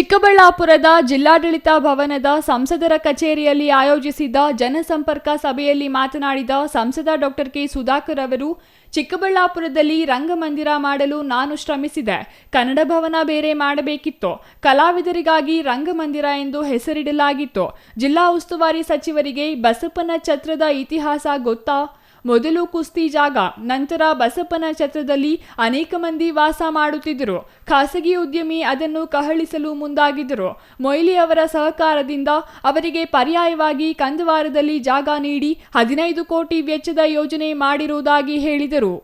ಚಿಕ್ಕಬಳ್ಳಾಪುರದ ಜಿಲ್ಲಾಡಳಿತ ಭವನದ ಸಂಸದರ ಕಚೇರಿಯಲ್ಲಿ ಆಯೋಜಿಸಿದ್ದ ಜನಸಂಪರ್ಕ ಸಭೆಯಲ್ಲಿ ಮಾತನಾಡಿದ ಸಂಸದ ಡಾಕ್ಟರ್ ಕೆ ಸುಧಾಕರ್ ಅವರು, ಚಿಕ್ಕಬಳ್ಳಾಪುರದಲ್ಲಿ ರಂಗಮಂದಿರ ಮಾಡಲು ನಾನು ಶ್ರಮಿಸಿದೆ. ಕನ್ನಡ ಭವನ ಬೇರೆ ಮಾಡಬೇಕಿತ್ತು. ಕಲಾವಿದರಿಗಾಗಿ ರಂಗಮಂದಿರ ಎಂದು ಹೆಸರಿಡಲಾಗಿತ್ತು. ಜಿಲ್ಲಾ ಉಸ್ತುವಾರಿ ಸಚಿವರಿಗೆ ಬಸಪ್ಪನ ಛತ್ರದ ಇತಿಹಾಸ ಗೊತ್ತಾ? ಮೊದಲು ಕುಸ್ತಿ ಜಾಗ, ನಂತರ ಬಸಪ್ಪನ ಛತ್ರದಲ್ಲಿ ಅನೇಕ ಮಂದಿ ವಾಸ ಮಾಡುತ್ತಿದ್ದರು. ಖಾಸಗಿ ಉದ್ಯಮಿ ಅದನ್ನು ಕಹಳಿಸಲು ಮುಂದಾಗಿದ್ದರು. ಮೊಯ್ಲಿ ಅವರ ಸಹಕಾರದಿಂದ ಅವರಿಗೆ ಪರ್ಯಾಯವಾಗಿ ಕಂದವಾರದಲ್ಲಿ ಜಾಗ ನೀಡಿ 15 ಕೋಟಿ ವೆಚ್ಚದ ಯೋಜನೆ ಮಾಡಿರುವುದಾಗಿ ಹೇಳಿದರು.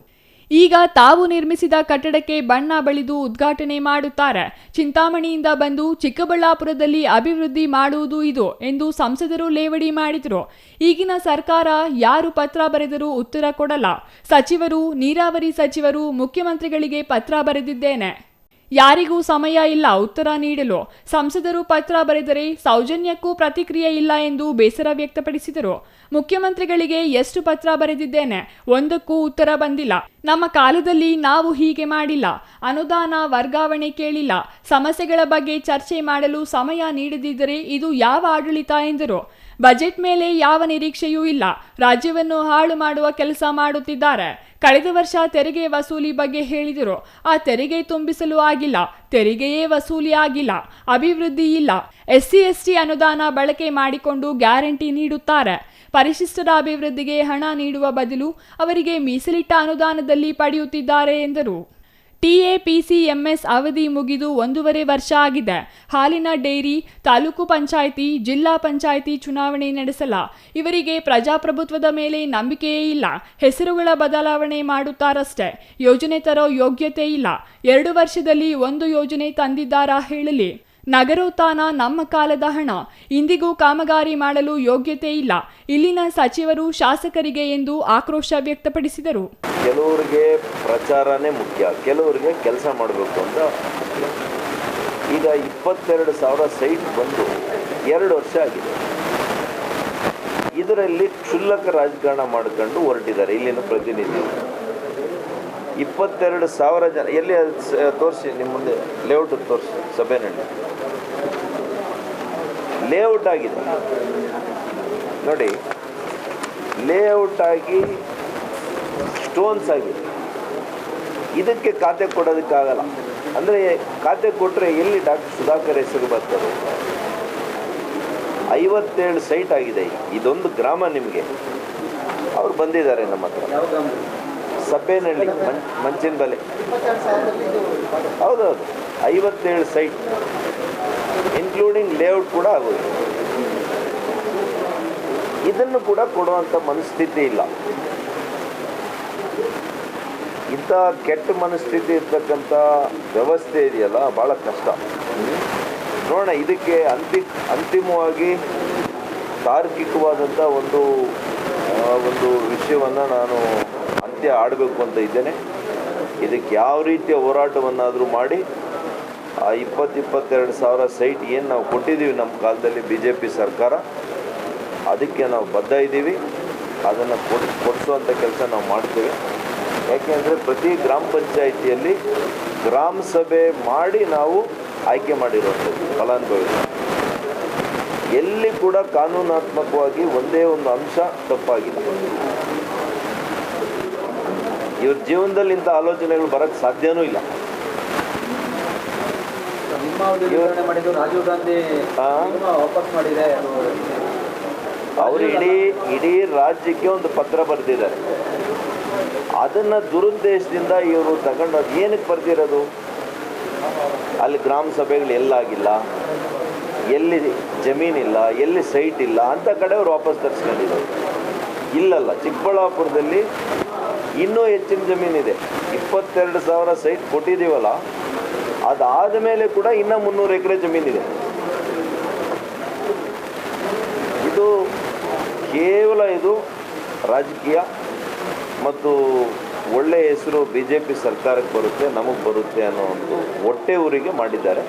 ಈಗ ತಾವು ನಿರ್ಮಿಸಿದ ಕಟ್ಟಡಕ್ಕೆ ಬಣ್ಣ ಬಳಿದು ಉದ್ಘಾಟನೆ ಮಾಡುತ್ತಾರೆ. ಚಿಂತಾಮಣಿಯಿಂದ ಬಂದು ಚಿಕ್ಕಬಳ್ಳಾಪುರದಲ್ಲಿ ಅಭಿವೃದ್ಧಿ ಮಾಡುವುದು ಇದು ಎಂದು ಸಂಸದರು ಲೇವಡಿ ಮಾಡಿದರು. ಈಗಿನ ಸರ್ಕಾರ ಯಾರು ಪತ್ರ ಬರೆದರೂ ಉತ್ತರ ಕೊಡಲ್ಲ. ಸಚಿವರು, ನೀರಾವರಿ ಸಚಿವರು ಮುಖ್ಯಮಂತ್ರಿಗಳಿಗೆ ಪತ್ರ ಬರೆದಿದ್ದೇನೆ. ಯಾರಿಗೂ ಸಮಯ ಇಲ್ಲ ಉತ್ತರ ನೀಡಲು. ಸಂಸದರು ಪತ್ರ ಬರೆದರೆ ಸೌಜನ್ಯಕ್ಕೂ ಪ್ರತಿಕ್ರಿಯೆ ಇಲ್ಲ ಎಂದು ಬೇಸರ ವ್ಯಕ್ತಪಡಿಸಿದರು. ಮುಖ್ಯಮಂತ್ರಿಗಳಿಗೆ ಎಷ್ಟು ಪತ್ರ ಬರೆದಿದ್ದೇನೆ, ಒಂದಕ್ಕೂ ಉತ್ತರ ಬಂದಿಲ್ಲ. ನಮ್ಮ ಕಾಲದಲ್ಲಿ ನಾವು ಹೀಗೆ ಮಾಡಿಲ್ಲ. ಅನುದಾನ ವರ್ಗಾವಣೆ ಕೇಳಿಲ್ಲ. ಸಮಸ್ಯೆಗಳ ಬಗ್ಗೆ ಚರ್ಚೆ ಮಾಡಲು ಸಮಯ ನೀಡದಿದ್ದರೆ ಇದು ಯಾವ ಆಡಳಿತ ಎಂದರು. ಬಜೆಟ್ ಮೇಲೆ ಯಾವ ನಿರೀಕ್ಷೆಯೂ ಇಲ್ಲ. ರಾಜ್ಯವನ್ನು ಹಾಳು ಮಾಡುವ ಕೆಲಸ ಮಾಡುತ್ತಿದ್ದಾರೆ. ಕಳೆದ ವರ್ಷ ತೆರಿಗೆ ವಸೂಲಿ ಬಗ್ಗೆ ಹೇಳಿದರು. ಆ ತೆರಿಗೆ ತುಂಬಿಸಲು ಆಗಿಲ್ಲ. ತೆರಿಗೆಯೇ ವಸೂಲಿ ಆಗಿಲ್ಲ. ಅಭಿವೃದ್ಧಿ ಇಲ್ಲ. SC ST ಅನುದಾನ ಬಳಕೆ ಮಾಡಿಕೊಂಡು ಗ್ಯಾರಂಟಿ ನೀಡುತ್ತಾರೆ. ಪರಿಶಿಷ್ಟರ ಅಭಿವೃದ್ಧಿಗೆ ಹಣ ನೀಡುವ ಬದಲು ಅವರಿಗೆ ಮೀಸಲಿಟ್ಟ ಅನುದಾನದಲ್ಲಿ ಪಡೆಯುತ್ತಿದ್ದಾರೆ ಎಂದರು. TAPCMS ಅವಧಿ ಮುಗಿದು 1.5 ವರ್ಷ ಆಗಿದೆ. ಹಾಲಿನ ಡೈರಿ, ತಾಲೂಕು ಪಂಚಾಯಿತಿ, ಜಿಲ್ಲಾ ಪಂಚಾಯಿತಿ ಚುನಾವಣೆ ನಡೆಸಲ್ಲ. ಇವರಿಗೆ ಪ್ರಜಾಪ್ರಭುತ್ವದ ಮೇಲೆ ನಂಬಿಕೆಯೇ ಇಲ್ಲ. ಹೆಸರುಗಳ ಬದಲಾವಣೆ ಮಾಡುತ್ತಾರಷ್ಟೇ. ಯೋಜನೆ ತರೋ ಯೋಗ್ಯತೆ ಇಲ್ಲ. 2 ವರ್ಷದಲ್ಲಿ ಒಂದು ಯೋಜನೆ ತಂದಿದ್ದಾರಾ ಹೇಳಲಿ. ನಗರೋತ್ಥಾನ ನಮ್ಮ ಕಾಲದ ಹಣ. ಇಂದಿಗೂ ಕಾಮಗಾರಿ ಮಾಡಲು ಯೋಗ್ಯತೆ ಇಲ್ಲ. ಇಲ್ಲಿನ ಸಚಿವರು ಶಾಸಕರಿಗೆ ಎಂದು ಆಕ್ರೋಶ ವ್ಯಕ್ತಪಡಿಸಿದರು. ಕೆಲವರಿಗೆ ಪ್ರಚಾರನೇ ಮುಖ್ಯ, ಕೆಲವರಿಗೆ ಕೆಲಸ ಮಾಡಬೇಕು ಅಂತ. ಈಗ 22,000 ಸೈಟ್ ಬಂದು 2 ವರ್ಷ ಆಗಿದೆ. ಇದರಲ್ಲಿ ಕ್ಷುಲ್ಲಕ ರಾಜಕಾರಣ ಮಾಡಿಕೊಂಡು ಹೊರಟಿದ್ದಾರೆ ಇಲ್ಲಿನ ಪ್ರತಿನಿಧಿ. 22,000 ಜನ ಎಲ್ಲಿ ತೋರಿಸಿ, ನಿಮ್ಮ ಮುಂದೆ ಲೇಔಟ್ ತೋರಿಸಿ. ಸಭೆನಲ್ಲಿ ಲೇಔಟ್ ಆಗಿದೆ ನೋಡಿ, ಲೇಔಟ್ ಆಗಿ ಸ್ಟೋನ್ಸ್ ಆಗಿದೆ. ಇದಕ್ಕೆ ಖಾತೆ ಕೊಡೋದಕ್ಕಾಗಲ್ಲ. ಅಂದರೆ ಖಾತೆ ಕೊಟ್ಟರೆ ಎಲ್ಲಿ ಡಾಕ್ಟರ್ ಸುಧಾಕರ್ ಹೆಸರು ಬರ್ತದೆ? 57 ಸೈಟ್ ಆಗಿದೆ. ಇದೊಂದು ಗ್ರಾಮ ನಿಮಗೆ. ಅವ್ರು ಬಂದಿದ್ದಾರೆ ನಮ್ಮ ಹತ್ರ. ಸಭೆನಲ್ಲಿ ಮಂಚಿನ ಬಲೆ. ಹೌದೌದು, 57 ಸೈಟ್ ಇನ್ಕ್ಲೂಡಿಂಗ್ ಲೇಔಟ್ ಕೂಡ ಆಗೋದು. ಇದನ್ನು ಕೂಡ ಕೊಡುವಂಥ ಮನಸ್ಥಿತಿ ಇಲ್ಲ. ಇಂಥ ಕೆಟ್ಟ ಮನಸ್ಥಿತಿ ಇರ್ತಕ್ಕಂಥ ವ್ಯವಸ್ಥೆ ಇದೆಯಲ್ಲ, ಭಾಳ ಕಷ್ಟ. ನೋಡೋಣ, ಇದಕ್ಕೆ ಅಂತಿಮವಾಗಿ ತಾರ್ಕಿಕವಾದಂಥ ಒಂದು ವಿಷಯವನ್ನು ನಾನು ಅಂತ್ಯ ಆಡಬೇಕು ಅಂತ ಇದ್ದೇನೆ. ಇದಕ್ಕೆ ಯಾವ ರೀತಿಯ ಹೋರಾಟವನ್ನಾದರೂ ಮಾಡಿ ಆ 22,000 ಸೈಟ್ ಏನು ನಾವು ಕೊಟ್ಟಿದ್ದೀವಿ ನಮ್ಮ ಕಾಲದಲ್ಲಿ BJP ಸರ್ಕಾರ, ಅದಕ್ಕೆ ನಾವು ಬದ್ಧ ಇದ್ದೀವಿ. ಅದನ್ನು ಕೊಡಿಸುವಂಥ ಕೆಲಸ ನಾವು ಮಾಡ್ತೇವೆ. ಯಾಕೆಂದರೆ ಪ್ರತಿ ಗ್ರಾಮ ಪಂಚಾಯಿತಿಯಲ್ಲಿ ಗ್ರಾಮ ಸಭೆ ಮಾಡಿ ನಾವು ಆಯ್ಕೆ ಮಾಡಿರುವಂಥದ್ದು ಫಲಾನುಭವಿ. ಎಲ್ಲಿ ಕೂಡ ಕಾನೂನಾತ್ಮಕವಾಗಿ ಒಂದೇ ಒಂದು ಅಂಶ ತಪ್ಪಾಗಿಲ್ಲ. ಇವ್ರ ಜೀವನದಲ್ಲಿ ಇಂಥ ಆಲೋಚನೆಗಳು ಬರೋಕ್ಕೆ ಸಾಧ್ಯನೂ ಇಲ್ಲ. ರಾಜೀವ್ ಗಾಂಧಿ ವಾಪಸ್ ಮಾಡಿದೆ. ಅವರು ಇಡೀ ರಾಜ್ಯಕ್ಕೆ ಒಂದು ಪತ್ರ ಬರೆದಿದ್ದಾರೆ. ಅದನ್ನು ದುರುದ್ದೇಶದಿಂದ ಇವರು ತಗೊಂಡು, ಅದು ಏನಕ್ಕೆ ಬರ್ದಿರೋದು? ಅಲ್ಲಿ ಗ್ರಾಮ ಸಭೆಗಳು ಎಲ್ಲಾಗಿಲ್ಲ, ಎಲ್ಲಿ ಜಮೀನಿಲ್ಲ, ಎಲ್ಲಿ ಸೈಟ್ ಇಲ್ಲ ಅಂತ ಕಡೆ ಅವ್ರು ವಾಪಸ್ ತರಿಸ್ಕೊಂಡಿದ್ದಾರೆ. ಇಲ್ಲಲ್ಲ, ಚಿಕ್ಕಬಳ್ಳಾಪುರದಲ್ಲಿ ಇನ್ನೂ ಹೆಚ್ಚಿನ ಜಮೀನಿದೆ. 22,000 ಸೈಟ್ ಕೊಟ್ಟಿದ್ದೀವಲ್ಲ, ಅದಾದ ಮೇಲೆ ಕೂಡ ಇನ್ನೂ 300 ಎಕರೆ ಜಮೀನಿದೆ. ಇದು ಕೇವಲ ಇದು ರಾಜಕೀಯ ಮತ್ತು ಒಳ್ಳೆಯ ಹೆಸರು BJP ಸರ್ಕಾರಕ್ಕೆ ಬರುತ್ತೆ, ನಮಗೆ ಬರುತ್ತೆ ಅನ್ನೋ ಒಂದು ಹೊಟ್ಟೆ ಊರಿಗೆ ಮಾಡಿದ್ದಾರೆ.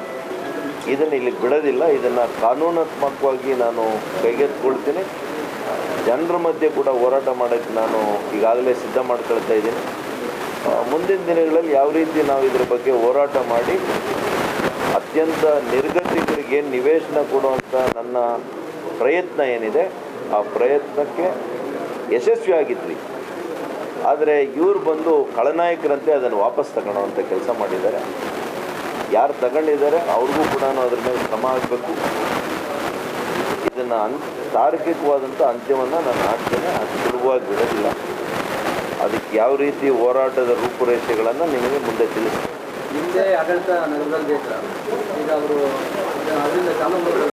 ಇದನ್ನು ಇಲ್ಲಿ ಬಿಡೋದಿಲ್ಲ. ಇದನ್ನು ಕಾನೂನಾತ್ಮಕವಾಗಿ ನಾನು ಕೈಗೆತ್ತಿಕೊಳ್ತೀನಿ. ಜನರ ಮಧ್ಯೆ ಕೂಡ ಹೋರಾಟ ಮಾಡೋಕ್ಕೆ ನಾನು ಈಗಾಗಲೇ ಸಿದ್ಧ ಮಾಡ್ಕೊಳ್ತಾ ಇದ್ದೀನಿ. ಮುಂದಿನ ದಿನಗಳಲ್ಲಿ ಯಾವ ರೀತಿ ನಾವು ಇದರ ಬಗ್ಗೆ ಹೋರಾಟ ಮಾಡಿ ಅತ್ಯಂತ ನಿರ್ಗತಿಕರಿಗೆ ನಿವೇಶನ ಕೊಡುವಂಥ ನನ್ನ ಪ್ರಯತ್ನ ಏನಿದೆ ಆ ಪ್ರಯತ್ನಕ್ಕೆ ಯಶಸ್ವಿಯಾಗಿದ್ವಿ. ಆದರೆ ಇವರು ಬಂದು ಖಳನಾಯಕರಂತೆ ಅದನ್ನು ವಾಪಸ್ ತಗೊಳ್ಳೋವಂಥ ಕೆಲಸ ಮಾಡಿದ್ದಾರೆ. ಯಾರು ತಗೊಂಡಿದ್ದಾರೆ ಅವ್ರಿಗೂ ಕೂಡ ಅದ್ರ ಮೇಲೆ ಕ್ರಮ ಆಗಬೇಕು. ಇದನ್ನು ತಾರ್ಕಿಕವಾದಂಥ ಅಂತ್ಯವನ್ನು ನಾನು ಹಾಕ್ತೇನೆ. ಅದು ಸುಲಭವಾಗಿ ಬಿಡೋದಿಲ್ಲ. ಅದಕ್ಕೆ ಯಾವ ರೀತಿ ಹೋರಾಟದ ರೂಪುರೇಷೆಗಳನ್ನು ನಿಮಗೆ ಮುಂದೆ ತಿಳಿಸ್ತೀನಿ. ಹಿಂದೆ ಆಡಳಿತ ನಗರದಲ್ಲಿ ಈಗ ಅವರು ಅದರಿಂದ ಕಾನೂನು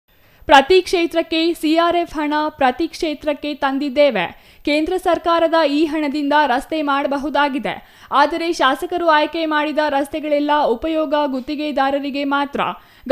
ಪ್ರತಿ ಕ್ಷೇತ್ರಕ್ಕೆ ಸಿಆರ್ಎಫ್ ಹಣ ಪ್ರತಿ ಕ್ಷೇತ್ರಕ್ಕೆ ತಂದಿದ್ದೇವೆ. ಕೇಂದ್ರ ಸರ್ಕಾರದ ಈ ಹಣದಿಂದ ರಸ್ತೆ ಮಾಡಬಹುದಾಗಿದೆ. ಆದರೆ ಶಾಸಕರು ಆಯ್ಕೆ ಮಾಡಿದ ರಸ್ತೆಗಳೆಲ್ಲ ಉಪಯೋಗ ಗುತ್ತಿಗೆದಾರರಿಗೆ ಮಾತ್ರ.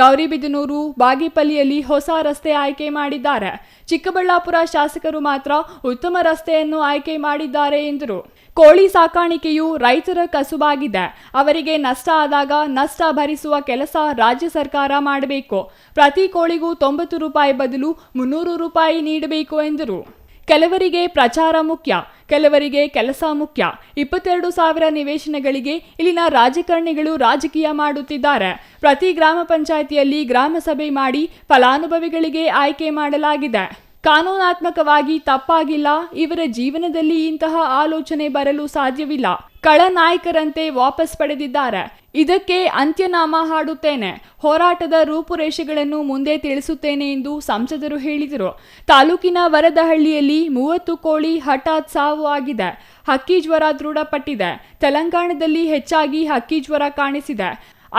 ಗೌರಿಬಿದನೂರು, ಬಾಗೇಪಲ್ಲಿಯಲ್ಲಿ ಹೊಸ ರಸ್ತೆ ಆಯ್ಕೆ ಮಾಡಿದ್ದಾರೆ. ಚಿಕ್ಕಬಳ್ಳಾಪುರ ಶಾಸಕರು ಮಾತ್ರ ಉತ್ತಮ ರಸ್ತೆಯನ್ನು ಆಯ್ಕೆ ಮಾಡಿದ್ದಾರೆ ಎಂದರು. ಕೋಳಿ ಸಾಕಾಣಿಕೆಯು ರೈತರ ಕಸುಬಾಗಿದೆ. ಅವರಿಗೆ ನಷ್ಟ ಆದಾಗ ನಷ್ಟ ಭರಿಸುವ ಕೆಲಸ ರಾಜ್ಯ ಸರ್ಕಾರ ಮಾಡಬೇಕು. ಪ್ರತಿ ಕೋಳಿಗೂ 90 ರೂಪಾಯಿ ಬದಲು 300 ರೂಪಾಯಿ ನೀಡಬೇಕು ಎಂದರು. ಕೆಲವರಿಗೆ ಪ್ರಚಾರ ಮುಖ್ಯ, ಕೆಲವರಿಗೆ ಕೆಲಸ ಮುಖ್ಯ. 22,000 ನಿವೇಶನಗಳಿಗೆ ಇಲ್ಲಿನ ರಾಜಕಾರಣಿಗಳು ರಾಜಕೀಯ ಮಾಡುತ್ತಿದ್ದಾರೆ. ಪ್ರತಿ ಗ್ರಾಮ ಪಂಚಾಯಿತಿಯಲ್ಲಿ ಗ್ರಾಮ ಸಭೆ ಮಾಡಿ ಫಲಾನುಭವಿಗಳಿಗೆ ಆಯ್ಕೆ ಮಾಡಲಾಗಿದೆ. ಕಾನೂನಾತ್ಮಕವಾಗಿ ತಪ್ಪಾಗಿಲ್ಲ. ಇವರ ಜೀವನದಲ್ಲಿ ಇಂತಹ ಆಲೋಚನೆ ಬರಲು ಸಾಧ್ಯವಿಲ್ಲ. ಖಳನಾಯಕರಂತೆ ವಾಪಸ್ ಪಡೆದಿದ್ದಾರೆ. ಇದಕ್ಕೆ ಅಂತ್ಯನಾಮ ಹಾಡುತ್ತೇನೆ. ಹೋರಾಟದ ರೂಪುರೇಷೆಗಳನ್ನು ಮುಂದೆ ತಿಳಿಸುತ್ತೇನೆ ಎಂದು ಸಂಸದರು ಹೇಳಿದರು. ತಾಲೂಕಿನ ವರದಹಳ್ಳಿಯಲ್ಲಿ 30 ಕೋಳಿ ಹಠಾತ್ ಸಾವು ಆಗಿದೆ. ಹಕ್ಕಿ ಜ್ವರ ದೃಢಪಟ್ಟಿದೆ. ತೆಲಂಗಾಣದಲ್ಲಿ ಹೆಚ್ಚಾಗಿ ಹಕ್ಕಿ ಜ್ವರ ಕಾಣಿಸಿದೆ.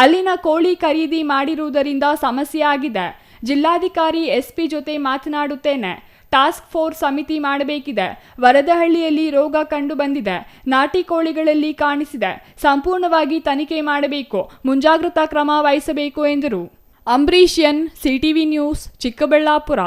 ಅಲ್ಲಿನ ಕೋಳಿ ಖರೀದಿ ಮಾಡಿರುವುದರಿಂದ ಸಮಸ್ಯೆ ಆಗಿದೆ. ಜಿಲ್ಲಾಧಿಕಾರಿ ಎಸ್ಪಿ ಜೊತೆ ಮಾತನಾಡುತ್ತೇನೆ. ಟಾಸ್ಕ್ ಫೋರ್ಸ್ ಸಮಿತಿ ಮಾಡಬೇಕಿದೆ. ವರದಹಳ್ಳಿಯಲ್ಲಿ ರೋಗ ಕಂಡು ಬಂದಿದೆ. ನಾಟಿ ಕೋಳಿಗಳಲ್ಲಿ ಕಾಣಿಸಿದೆ. ಸಂಪೂರ್ಣವಾಗಿ ತನಿಖೆ ಮಾಡಬೇಕು. ಮುಂಜಾಗ್ರತಾ ಕ್ರಮ ವಹಿಸಬೇಕು ಎಂದರು. Ambareesh N, CTV news, Chikkaballapur.